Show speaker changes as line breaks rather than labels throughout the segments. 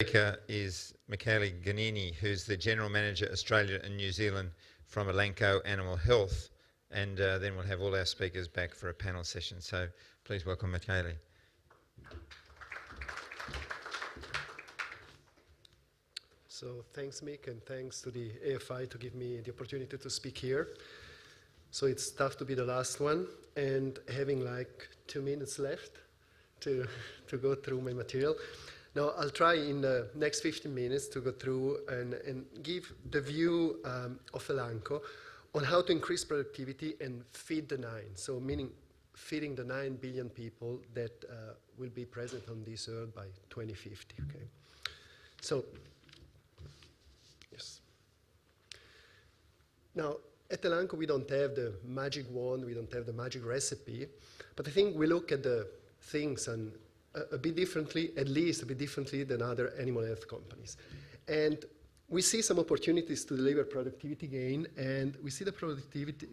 Speaker is Michele Genini, who's the General Manager, Australia and New Zealand from Elanco Animal Health. And then we'll have all our speakers back for a panel session. So please welcome Michele.
So thanks, Mick, and thanks to the AFI to give me the opportunity to speak here. So it's tough to be the last one, and having like 2 minutes left to go through my material. Now, I'll try in the next 15 minutes to go through and give the view of Elanco on how to increase productivity and feed the 9. So meaning feeding the 9 billion people that will be present on this earth by 2050, okay? So, yes. Now, at Elanco, we don't have the magic wand, we don't have the magic recipe, but I think we look at the things and a bit differently, at least a bit differently than other animal health companies. And we see some opportunities to deliver productivity gain, and we see the productivity,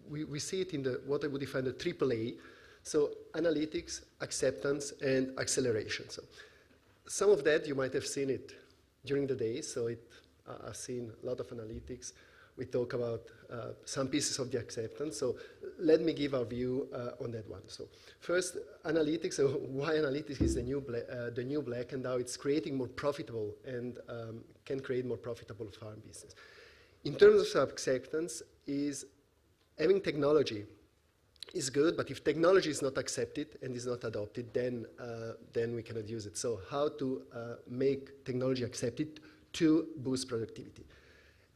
we see it in the, what I would define the AAA, so analytics, acceptance, and acceleration. So some of that, you might have seen it during the day, so I've seen a lot of analytics. We talk about some pieces of the acceptance. So let me give our view on that one. So first, analytics. So why analytics is the new black, and how it's creating more profitable and can create more profitable farm business. In terms of acceptance, is having technology is good, but if technology is not accepted and is not adopted, then we cannot use it. So how to make technology accepted to boost productivity.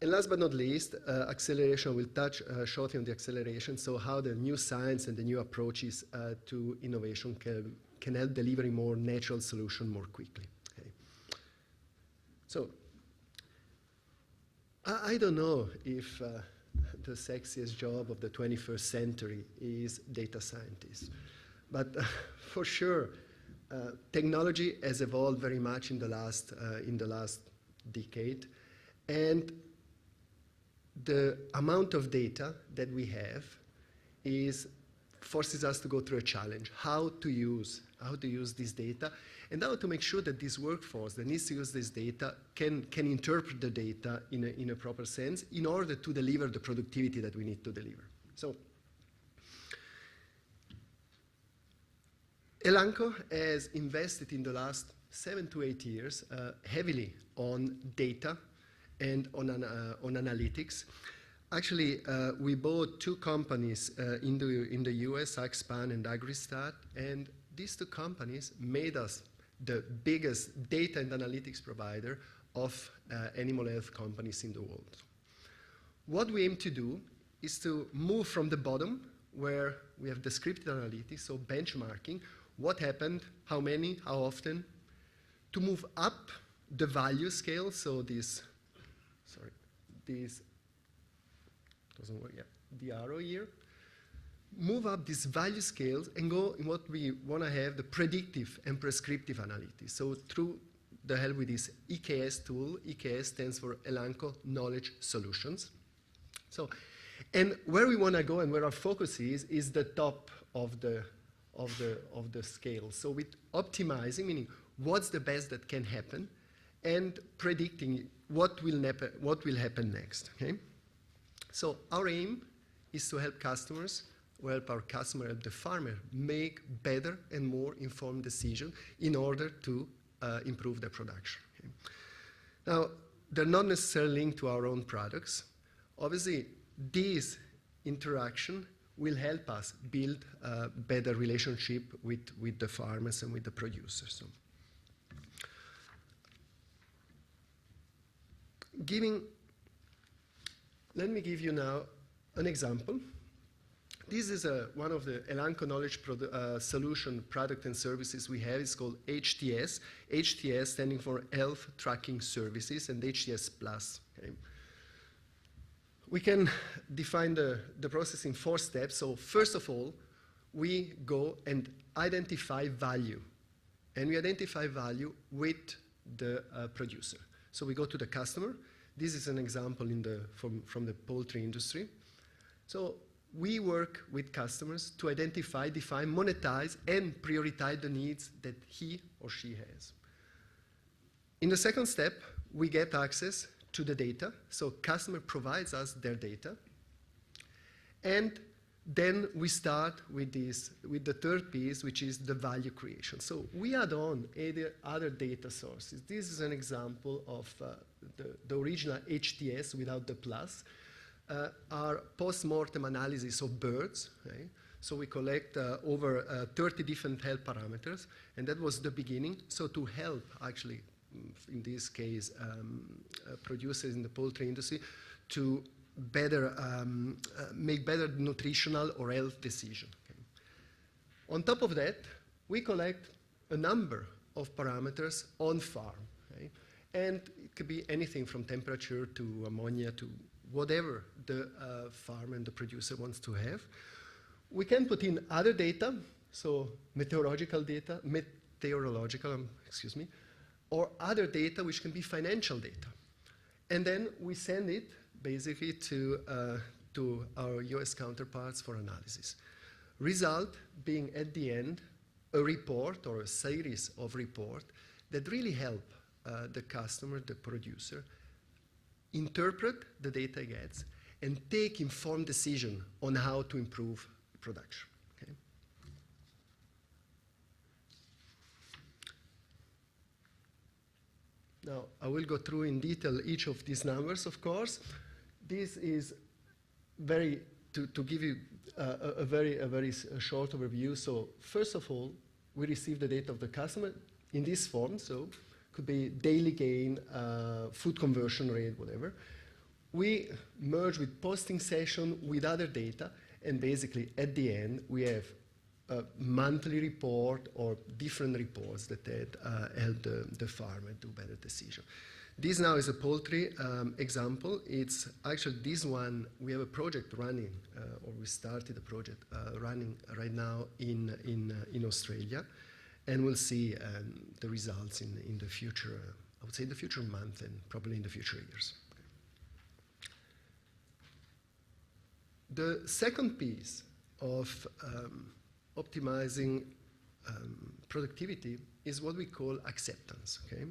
And last but not least, acceleration. We'll touch shortly on the acceleration, so how the new science and the new approaches to innovation can help delivering more natural solution more quickly. Okay. So I don't know if the sexiest job of the 21st century is data scientist, but for sure, technology has evolved very much in the last decade, and the amount of data that we have forces us to go through a challenge, how to use this data, and how to make sure that this workforce that needs to use this data can interpret the data in a proper sense in order to deliver the productivity that we need to deliver. So Elanco has invested in the last 7 to 8 years heavily on data and on analytics. Actually, we bought 2 companies in the US, Axpan and Agristat, and these 2 companies made us the biggest data and analytics provider of animal health companies in the world. What we aim to do is to move from the bottom, where we have descriptive analytics, so benchmarking, what happened, how many, how often, to move up the value scale, so this doesn't work, yeah, the arrow here. Move up these value scales and go in what we want to have, the predictive and prescriptive analytics. So through the help with this EKS tool, EKS stands for Elanco Knowledge Solutions. So, and where we want to go and where our focus is the top of the scale. So with optimizing, meaning what's the best that can happen, and predicting what will happen next, okay? So our aim is to help customers, or help our customer, help the farmer, make better and more informed decisions in order to improve their production. Okay? Now, they're not necessarily linked to our own products. Obviously, this interaction will help us build a better relationship with the farmers and with the producers. So, let me give you now an example. This is one of the Elanco Knowledge Solution product and services we have. It's called HTS. HTS standing for Health Tracking Services, and HTS Plus. Okay. We can define the process in 4 steps. So first of all, we go and identify value. And we identify value with the producer. So we go to the customer. This is an example from the poultry industry. So we work with customers to identify, define, monetize, and prioritize the needs that he or she has. In the second step, we get access to the data. So customer provides us their data. And then we start with the third piece, which is the value creation. So we add on other data sources. This is an example of the original HTS without the plus. Our post-mortem analysis of birds. Right? So we collect over 30 different health parameters, and that was the beginning. So to help, actually, in this case, producers in the poultry industry to make better nutritional or health decision. Okay. On top of that, we collect a number of parameters on farm. Okay. And it could be anything from temperature to ammonia to whatever the farm and the producer wants to have. We can put in other data, so meteorological, excuse me, or other data which can be financial data. And then we send it basically to our US counterparts for analysis. Result being at the end a report or a series of reports that really help the customer, the producer, interpret the data he gets and take informed decision on how to improve production. Okay? Now, I will go through in detail each of these numbers, of course. This is to give you a very short overview. So first of all, we receive the data of the customer in this form. So could be daily gain, food conversion rate, whatever. We merge with posting session with other data, and basically at the end we have a monthly report or different reports that help the farmer do better decision. This now is a poultry example. It's actually this one, we have a project running, or we started a project running right now in Australia, and we'll see the results in the future, I would say in the future month and probably in the future years. The second piece of optimizing productivity is what we call acceptance, okay?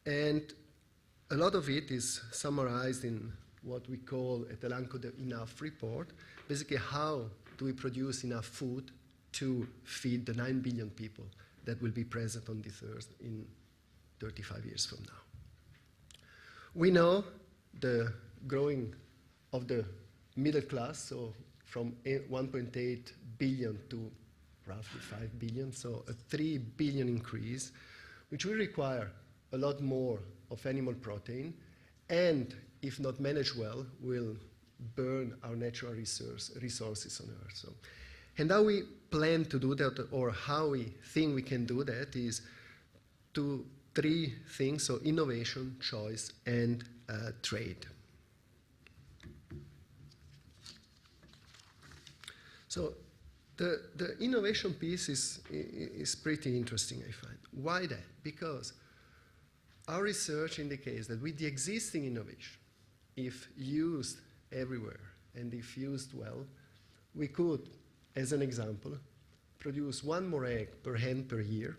And a lot of it is summarized in what we call at Elanco the enough report. Basically, how do we produce enough food to feed the 9 billion people that will be present on this earth in 35 years from now? We know the growing of the middle class, so from 1.8 billion to roughly 5 billion, so a 3 billion increase, which will require a lot more of animal protein, and if not managed well, will burn our natural resources on Earth. So, and how we plan to do that, or how we think we can do that, is three things, so innovation, choice, and trade. So the innovation piece is pretty interesting, I find. Why that? Because our research indicates that with the existing innovation, if used everywhere and if used well, we could, as an example, produce 1 more egg per hen per year,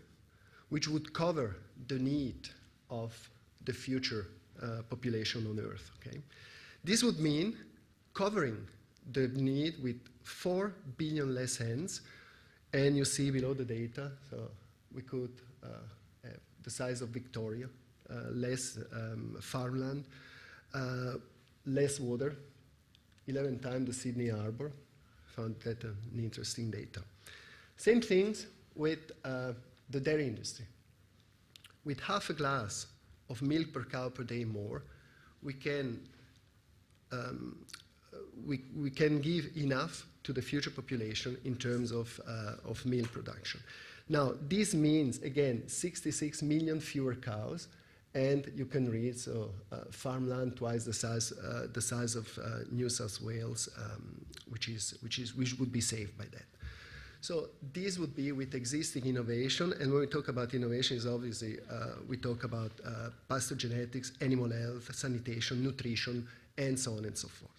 which would cover the need of the future population on Earth. Okay? This would mean covering the need with 4 billion less hens, and you see below the data, so we could have the size of Victoria, less farmland, less water, 11 times the Sydney Harbour. Found that an interesting data. Same things with the dairy industry. With half a glass of milk per cow per day more, we can give enough to the future population in terms of milk production. Now, this means, again, 66 million fewer cows, and you can read, so farmland twice the size of New South Wales, which would be saved by that. So this would be with existing innovation, and when we talk about innovation, is obviously we talk about pasture genetics, animal health, sanitation, nutrition, and so on and so forth.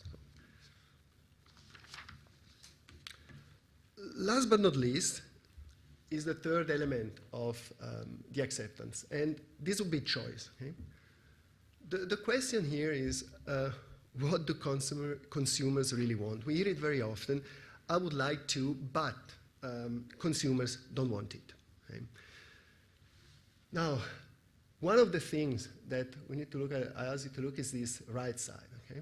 Last but not least, is the third element of the acceptance, and this would be choice. Okay? The question here is, what do consumers really want? We hear it very often. I would like to, but consumers don't want it. Okay? Now, one of the things that we need to look at, I ask you to look, is this right side. Okay?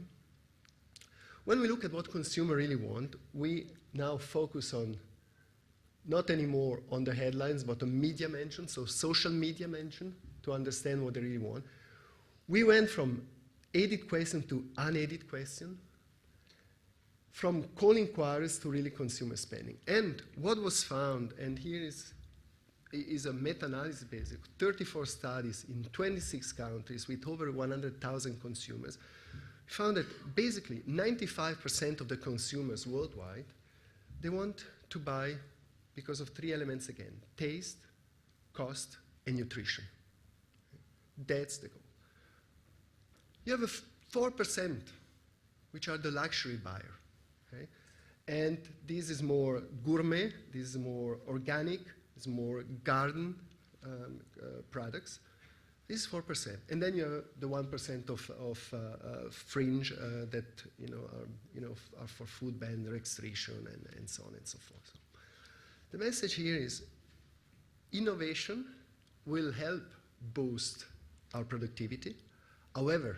When we look at what consumers really want, we now focus on not anymore on the headlines, but on media mention, so social media mention, to understand what they really want. We went from aided question to unaided question, from call inquiries to really consumer spending. And what was found, and here is a meta-analysis basic, 34 studies in 26 countries with over 100,000 consumers, found that basically 95% of the consumers worldwide, they want to buy because of three elements again: taste, cost, and nutrition. That's the goal. You have a 4%, which are the luxury buyer. Okay? And this is more gourmet, this is more organic, it's more garden products. This is 4%. And then you have the 1% of fringe that are for food ban restriction and so on and so forth. The message here is innovation will help boost our productivity. However,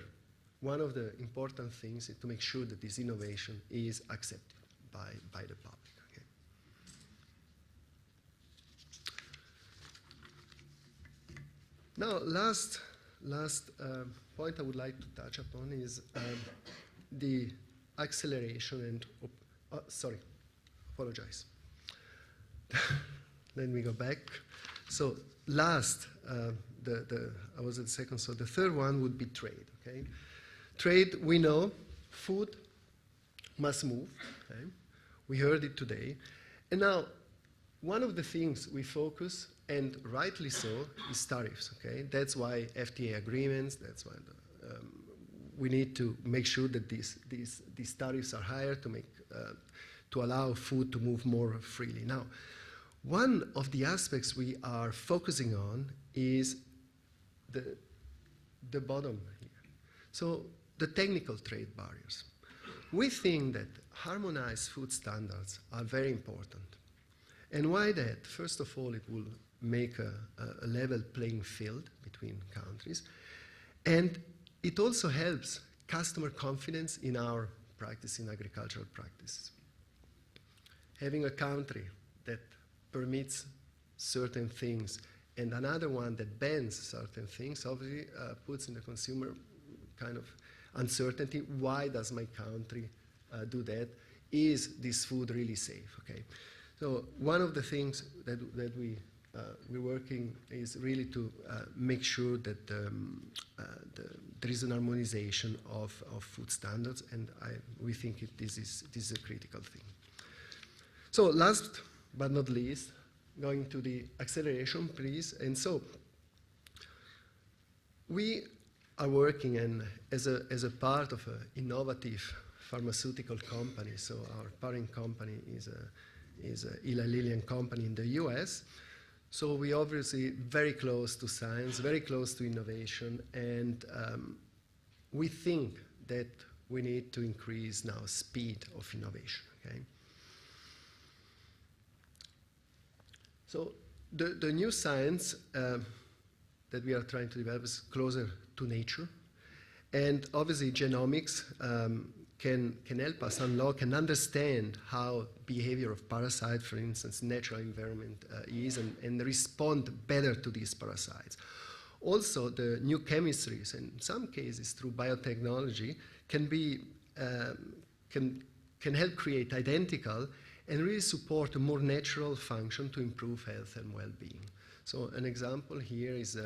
one of the important things is to make sure that this innovation is accepted by the public. Okay? Now, last point I would like to touch upon is the acceleration and, sorry, apologize. Let me go back. So last, I was at the second, so the third one would be trade. Okay? Trade, we know, food must move. Okay? We heard it today. And now, one of the things we focus, and rightly so, is tariffs. Okay? That's why FTA agreements, that's why we need to make sure that these tariffs are higher to allow food to move more freely. Now, one of the aspects we are focusing on is the bottom here. So the technical trade barriers. We think that harmonized food standards are very important. And why that? First of all, it will make a level playing field between countries. And it also helps customer confidence in our practice, in agricultural practices. Having a country that permits certain things and another one that bans certain things obviously puts in the consumer kind of uncertainty. Why does my country do that? Is this food really safe? Okay. So one of the things that we're working is really to make sure that there is an harmonization of food standards, and we think this is a critical thing. So last but not least, going to the acceleration, please. And so we are working, and as a part of an innovative pharmaceutical company. So our parent company is Eli Lilly and Company in the US. So we obviously very close to science, very close to innovation, and we think that we need to increase now speed of innovation. Okay. So the new science that we are trying to develop is closer to nature. And obviously genomics can help us unlock and understand how behavior of parasites, for instance, natural environment is, and respond better to these parasites. Also, the new chemistries, in some cases through biotechnology, can help create identical and really support a more natural function to improve health and well-being. So an example here is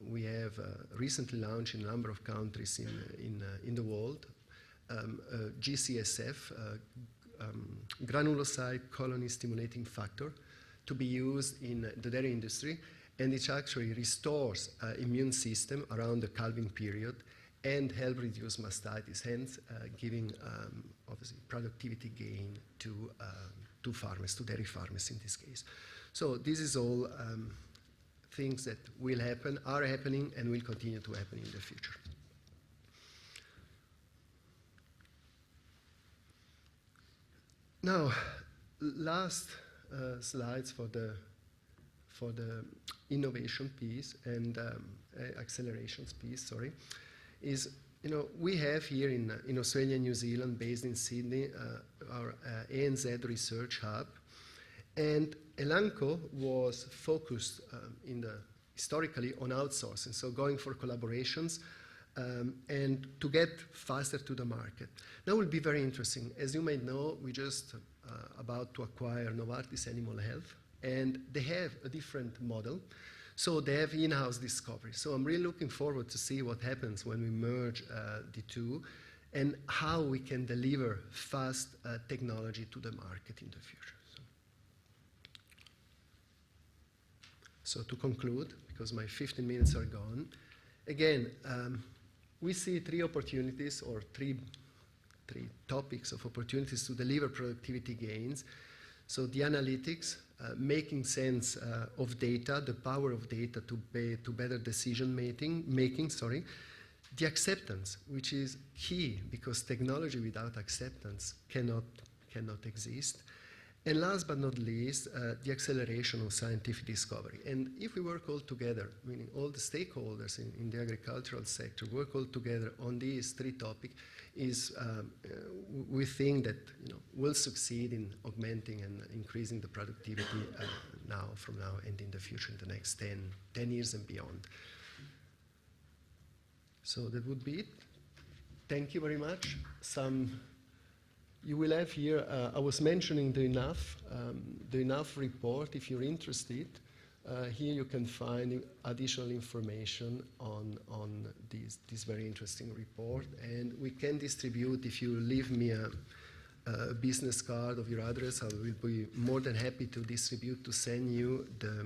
we have recently launched in a number of countries in the world GCSF, granulocyte colony stimulating factor, to be used in the dairy industry, and it actually restores immune system around the calving period and help reduce mastitis, hence giving obviously productivity gain to farmers, to dairy farmers in this case. So this is all things that will happen, are happening, and will continue to happen in the future. Now, last slides for the innovation piece and accelerations piece, sorry, is, we have here in Australia and New Zealand, based in Sydney, our ANZ Research Hub. And Elanco was focused historically on outsourcing, so going for collaborations and to get faster to the market. That will be very interesting. As you may know, we just about to acquire Novartis Animal Health, and they have a different model. So they have in-house discovery. So I'm really looking forward to see what happens when we merge the two and how we can deliver fast technology to the market in the future. So to conclude, because my 15 minutes are gone, again, we see three opportunities or three topics of opportunities to deliver productivity gains. So the analytics, making sense of data, the power of data to better decision making. The acceptance, which is key because technology without acceptance cannot exist. And last but not least, the acceleration of scientific discovery. And if we work all together, meaning all the stakeholders in the agricultural sector work all together on these three topics, we think that we'll succeed in augmenting and increasing the productivity from now and in the future, in the next 10 years and beyond. So that would be it. Thank you very much. You will have here, I was mentioning the enough report, if you're interested. Here you can find additional information on this very interesting report, and we can distribute, if you leave me a business card of your address, I will be more than happy to distribute, to send you the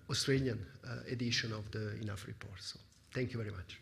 Australian edition of the enough report. So thank you very much.